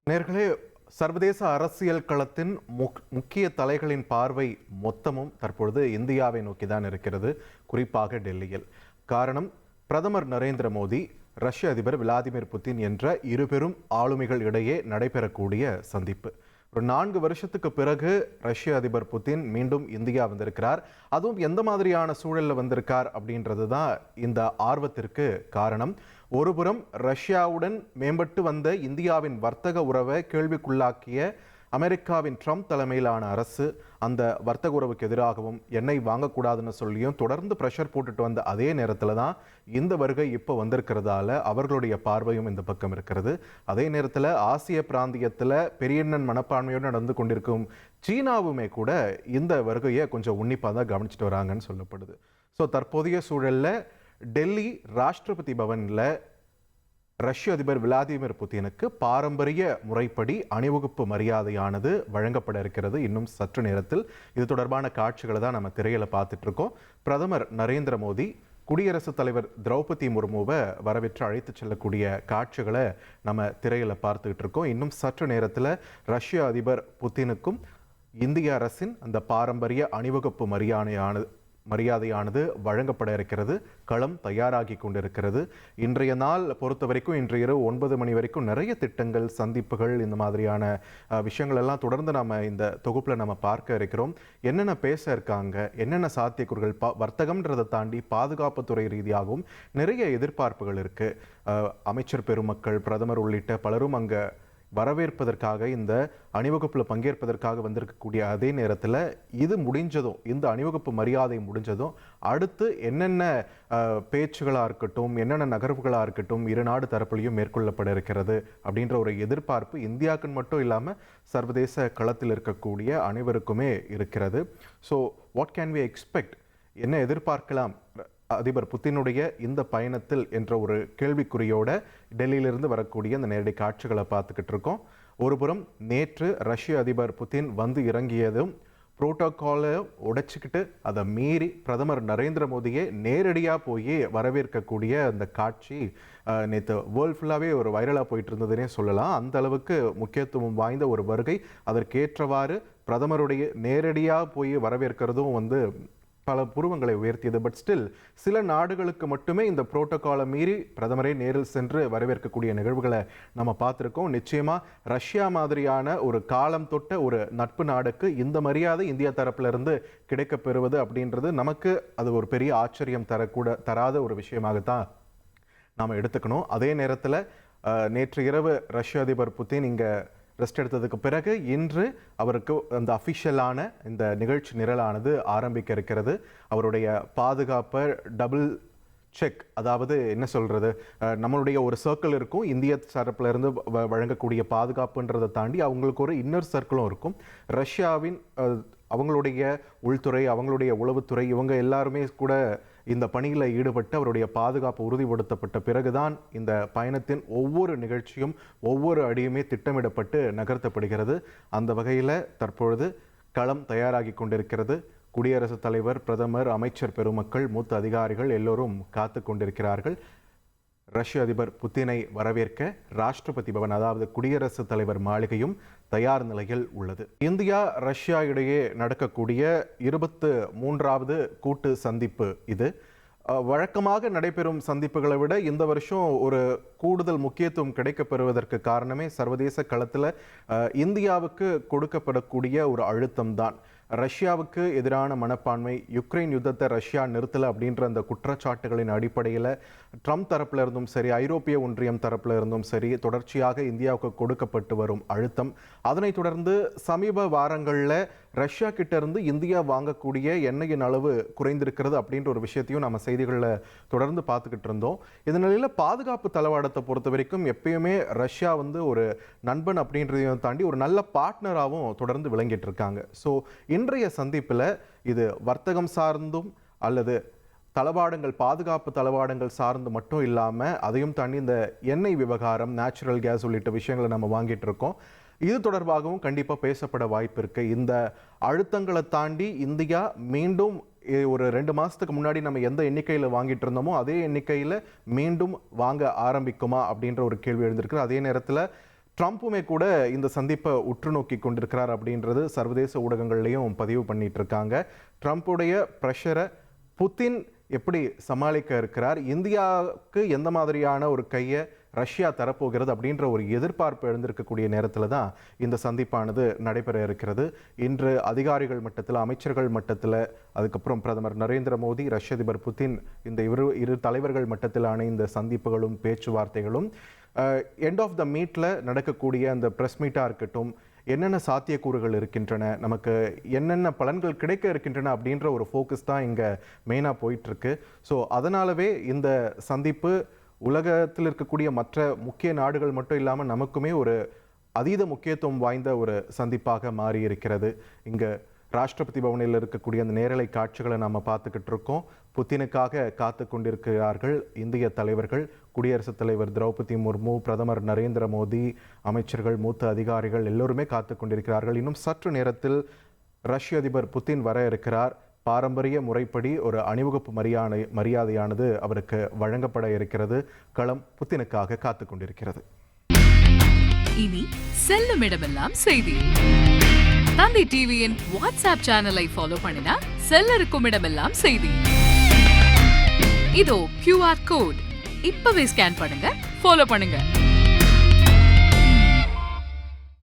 நேர்களே, சர்வதேச அரசியல் களத்தின் முக்கிய தலைகளின் பார்வை மொத்தமும் தற்பொழுது இந்தியாவை நோக்கிதான் இருக்கிறது, குறிப்பாக டெல்லியில். காரணம், பிரதமர் நரேந்திர மோடி, ரஷ்ய அதிபர் விளாடிமிர் புட்டின் என்ற இருபெரும் ஆளுமைகள் இடையே நடைபெறக்கூடிய சந்திப்பு. ஒரு 4 வருஷத்துக்கு பிறகு ரஷ்ய அதிபர் புட்டின் மீண்டும் இந்தியா வந்திருக்கிறார். அதுவும் எந்த மாதிரியான சூழல்ல வந்திருக்கார் அப்படின்றது தான் இந்த ஆர்வத்திற்கு காரணம். ஒருபுறம் ரஷ்யாவுடன் மேம்பட்டு வந்த இந்தியாவின் வர்த்தக உறவை கேள்விக்குள்ளாக்கிய அமெரிக்காவின் ட்ரம்ப் தலைமையிலான அரசு அந்த வர்த்தக உறவுக்கு எதிராகவும் எண்ணெய் வாங்கக்கூடாதுன்னு சொல்லியும் தொடர்ந்து ப்ரெஷர் போட்டுட்டு வந்த அதே நேரத்தில் தான் இந்த வருகை இப்போ வந்திருக்கிறதால அவர்களுடைய பார்வையும் இந்த பக்கம் இருக்கிறது. அதே நேரத்தில் ஆசிய பிராந்தியத்தில் பெரியண்ணன் மனப்பான்மையோடு நடந்து கொண்டிருக்கும் சீனாவுமே கூட இந்த வருகையை கொஞ்சம் உன்னிப்பாக தான் கவனிச்சுட்டு வராங்கன்னு சொல்லப்படுது. ஸோ தற்போதைய சூழலில் டெல்லி ராஷ்டிரபதி பவனில் ரஷ்ய அதிபர் விளாடிமிர் புட்டினுக்கு பாரம்பரிய முறைப்படி அணிவகுப்பு மரியாதையானது வழங்கப்பட இருக்கிறது. இன்னும் சற்று நேரத்தில் இது தொடர்பான காட்சிகளை தான் நம்ம திரையில பார்த்துட்டு இருக்கோம். பிரதமர் நரேந்திர மோடி குடியரசுத் தலைவர் திரௌபதி முர்முவை வரவேற்று அழைத்து செல்லக்கூடிய காட்சிகளை நம்ம திரையில பார்த்துக்கிட்டு இருக்கோம். இன்னும் சற்று நேரத்தில் ரஷ்ய அதிபர் புட்டினுக்கும் இந்திய அரசின் அந்த பாரம்பரிய அணிவகுப்பு மரியாதையானது வழங்கப்பட இருக்கிறது. களம் தயாராகி கொண்டிருக்கிறது. இன்றைய நாள் பொறுத்த வரைக்கும் இன்று இரவு 9 மணி வரைக்கும் நிறைய திட்டங்கள், சந்திப்புகள், இந்த மாதிரியான விஷயங்கள் எல்லாம் தொடர்ந்து நம்ம இந்த தொகுப்பில் நம்ம பார்க்க இருக்கிறோம். என்னென்ன பேச இருக்காங்க, என்னென்ன சாத்தியக்கூறுகள், வர்த்தகம்ன்றதை தாண்டி பாதுகாப்புத்துறை ரீதியாகவும் நிறைய எதிர்பார்ப்புகள் இருக்கு. அமைச்சர் பெருமக்கள், பிரதமர் உள்ளிட்ட பலரும் அங்கே வரவேற்பதற்காக, இந்த அணிவகுப்பில் பங்கேற்பதற்காக வந்திருக்கக்கூடிய அதே நேரத்தில் இது முடிஞ்சதும், இந்த அணிவகுப்பு மரியாதை முடிஞ்சதும் அடுத்து என்னென்ன பேச்சுகளாக இருக்கட்டும், என்னென்ன நகர்வுகளாக இருக்கட்டும் இரு நாடு தரப்புலையும் மேற்கொள்ளப்பட இருக்கிறது அப்படின்ற ஒரு எதிர்பார்ப்பு இந்தியாவுக்கு மட்டும் இல்லாமல் சர்வதேச களத்தில் இருக்கக்கூடிய அனைவருக்குமே இருக்கிறது. So what can we expect, என்ன எதிர்பார்க்கலாம் அதிபர் புட்டினுடைய இந்த பயணத்தில் என்ற ஒரு கேள்விக்குறியோட டெல்லியிலிருந்து வரக்கூடிய இந்த நேரடி காட்சிகளை பார்த்துக்கிட்டு இருக்கோம். ஒருபுறம் நேற்று ரஷ்ய அதிபர் புட்டின் வந்து இறங்கியதும் புரோட்டோகாலை உடைச்சிக்கிட்டு அதை மீறி பிரதமர் நரேந்திர மோடியை நேரடியாக போய் வரவேற்கக்கூடிய அந்த காட்சி நேற்று வேர்ல்ட் ஃபுல்லாகவே ஒரு வைரலாக போயிட்டு இருந்ததுன்னே சொல்லலாம். அந்த அளவுக்கு முக்கியத்துவம் வாய்ந்த ஒரு வருகை. அதற்கேற்றவாறு பிரதமருடைய நேரடியாக போய் வரவேற்கிறதும் பல புருவங்களை உயர்த்தியது. பட் ஸ்டில் சில நாடுகளுக்கு மட்டுமே இந்த புரோட்டோகாலை மீறி பிரதமரை நேரில் சென்று வரவேற்கக்கூடிய நிகழ்வுகளை நம்ம பார்த்துருக்கோம். நிச்சயமா ரஷ்யா மாதிரியான ஒரு காலம் தொட்ட ஒரு நட்பு நாடுக்கு இந்த மரியாதை இந்தியா தரப்புல இருந்து கிடைக்க பெறுவது அப்படின்றது நமக்கு அது ஒரு பெரிய ஆச்சரியம் தராத ஒரு விஷயமாகத்தான் நாம் எடுத்துக்கணும். அதே நேரத்தில் நேற்று இரவு ரஷ்ய அதிபர் புட்டின் இங்கே ரெஸ்ட் எடுத்ததுக்கு பிறகு இன்று அவருக்கு அந்த அஃபிஷியலான இந்த நிகழ்ச்சி நிரலானது ஆரம்பிக்க இருக்கிறது. அவருடைய பாதுகாப்பை டபுள் செக், அதாவது என்ன சொல்கிறது, நம்மளுடைய ஒரு சர்க்கிள் இருக்கும், இந்திய தரப்புல இருந்து வழங்கக்கூடிய பாதுகாப்புன்றதை தாண்டி அவங்களுக்கு ஒரு இன்னர் சர்க்கிளும் இருக்கும். ரஷ்யாவின் அவங்களுடைய உள்துறை, அவங்களுடைய உளவுத்துறை, இவங்க எல்லாருமே கூட இந்த பணியில் ஈடுபட்டு அவருடைய பாதுகாப்பு உறுதிப்படுத்தப்பட்ட பிறகுதான் இந்த பயணத்தின் ஒவ்வொரு நிகழ்ச்சியும் ஒவ்வொரு அடியுமே திட்டமிடப்பட்டு நகர்த்தப்படுகிறது. அந்த வகையில் தற்பொழுது களம் தயாராகி கொண்டிருக்கிறது. குடியரசுத் தலைவர், பிரதமர், அமைச்சர் பெருமக்கள், மூத்த அதிகாரிகள் எல்லோரும் காத்து கொண்டிருக்கிறார்கள். ரஷ்ய அதிபர் புட்டினை வரவேற்க ராஷ்டிரபதி பவன், அதாவது குடியரசுத் தலைவர் மாளிகையும் தயார் நிலையில் உள்ளது. இந்தியா ரஷ்யா இடையே நடக்கக்கூடிய 23வது கூட்டு சந்திப்பு இது. வழக்கமாக நடைபெறும் சந்திப்புகளை விட இந்த வருஷம் ஒரு கூடுதல் முக்கியத்துவம் கிடைக்கப்பெறுவதற்கு காரணமே சர்வதேச களத்தில் இந்தியாவுக்கு கொடுக்கப்படக்கூடிய ஒரு அழுத்தம் தான். ரஷ்யாவுக்கு எதிரான மனப்பான்மை, யுக்ரைன் யுத்தத்தை ரஷ்யா நிறுத்தலை அப்படின்ற அந்த குற்றச்சாட்டுகளின் அடிப்படையில் ட்ரம்ப் தரப்புல இருந்தும் சரி, ஐரோப்பிய ஒன்றியம் தரப்புல இருந்தும் சரி தொடர்ச்சியாக இந்தியாவுக்கு கொடுக்கப்பட்டு வரும் அழுத்தம், அதனைத் தொடர்ந்து சமீப வாரங்களில் ரஷ்யா கிட்ட இருந்து இந்தியா வாங்கக்கூடிய எண்ணெயின் அளவு குறைந்திருக்கிறது அப்படின்ற ஒரு விஷயத்தையும் நம்ம செய்திகளில் தொடர்ந்து பார்த்துக்கிட்டு இருந்தோம். இதனால பாதுகாப்பு தளவாடத்தை பொறுத்த வரைக்கும் எப்பயுமே ரஷ்யா ஒரு நண்பன் அப்படின்றதையும் தாண்டி ஒரு நல்ல பார்ட்னராகவும் தொடர்ந்து விளங்கிட்டு இருக்காங்க. ஸோ இன்றைய சந்திப்பில் இது வர்த்தகம் சார்ந்தும் அல்லது தளவாடங்கள், பாதுகாப்பு தளவாடங்கள் சார்ந்து மட்டும் இல்லாமல் அதையும் தாண்டி இந்த எண்ணெய் விவகாரம், நேச்சுரல் கேஸ் உள்ளிட்ட விஷயங்களை நம்ம வாங்கிட்டு இருக்கோம். இது தொடர்பாகவும் கண்டிப்பாக பேசப்பட வாய்ப்பு இருக்கு. இந்த அழுத்தங்களை தாண்டி இந்தியா மீண்டும் ஒரு 2 மாதத்துக்கு முன்னாடி நம்ம எந்த எண்ணிக்கையில் வாங்கிட்டு இருந்தோமோ அதே எண்ணிக்கையில் மீண்டும் வாங்க ஆரம்பிக்குமா அப்படின்ற ஒரு கேள்வி எழுந்திருக்கு. அதே நேரத்தில் ட்ரம்ப்புமே கூட இந்த சந்திப்பை உற்று நோக்கி கொண்டிருக்கிறார் அப்படின்றது சர்வதேச ஊடகங்கள்லையும் பதிவு பண்ணிட்டு இருக்காங்க. ட்ரம்ப்புடைய ப்ரெஷரை புதின் எப்படி சமாளிக்க இருக்கிறார், இந்தியாவுக்கு எந்த மாதிரியான ஒரு கையை ரஷ்யா தரப்போகிறது அப்படின்ற ஒரு எதிர்பார்ப்பு எழுந்திருக்கக்கூடிய நேரத்தில் தான் இந்த சந்திப்பானது நடைபெற இருக்கிறது. இன்று அதிகாரிகள் மட்டத்தில், அமைச்சர்கள் மட்டத்தில், அதுக்கப்புறம் பிரதமர் நரேந்திர மோடி, ரஷ்ய அதிபர் புதின், இந்த இரு தலைவர்கள் மட்டத்திலான இந்த சந்திப்புகளும் பேச்சுவார்த்தைகளும் எண்ட் ஆஃப் த மீட்டில் நடக்கக்கூடிய அந்த ப்ரெஸ் மீட்டாக இருக்கட்டும், என்னென்ன சாத்தியக்கூறுகள் இருக்கின்றன, நமக்கு என்னென்ன பலன்கள் கிடைக்க இருக்கின்றன அப்படின்ற ஒரு ஃபோக்கஸ் தான் இங்கே மெயினாக போயிட்டுருக்கு. ஸோ அதனாலவே இந்த சந்திப்பு உலகத்தில் இருக்கக்கூடிய மற்ற முக்கிய நாடுகள் மட்டும் இல்லாமல் நமக்குமே ஒரு அதீத முக்கியத்துவம் வாய்ந்த ஒரு சந்திப்பாக மாறி இருக்கிறது. இங்கே ராஷ்டிரபதி பவனில் இருக்கக்கூடிய அந்த நேரலை காட்சிகளை நாம் பார்த்துக்கிட்டு இருக்கோம். புத்தினுக்காக காத்து கொண்டிருக்கிறார்கள் இந்திய தலைவர்கள், குடியரசுத் தலைவர் திரௌபதி முர்மு, பிரதமர் நரேந்திர மோடி, அமைச்சர்கள், மூத்த அதிகாரிகள் எல்லோருமே காத்து கொண்டிருக்கிறார்கள். இன்னும் சற்று நேரத்தில் ரஷ்ய அதிபர் புதின் வர இருக்கிறார். பாரம்பரிய முறைப்படி ஒரு அணிவகுப்பு மரியாதையானது அவருக்கு வழங்கப்பட இருக்கிறது. களம் புத்தினுக்காக காத்து கொண்டிருக்கிறது. இனி செல்லும் இடமெல்லாம் செய்தி. தந்தி டிவியின் வாட்ஸ்அப் சேனலை ஃபாலோ பண்ணினா செல்ல இருக்கும் இடமெல்லாம் செய்தி. இதோ QR கோட், இப்பவே ஸ்கேன் பண்ணுங்க, ஃபாலோ பண்ணுங்க.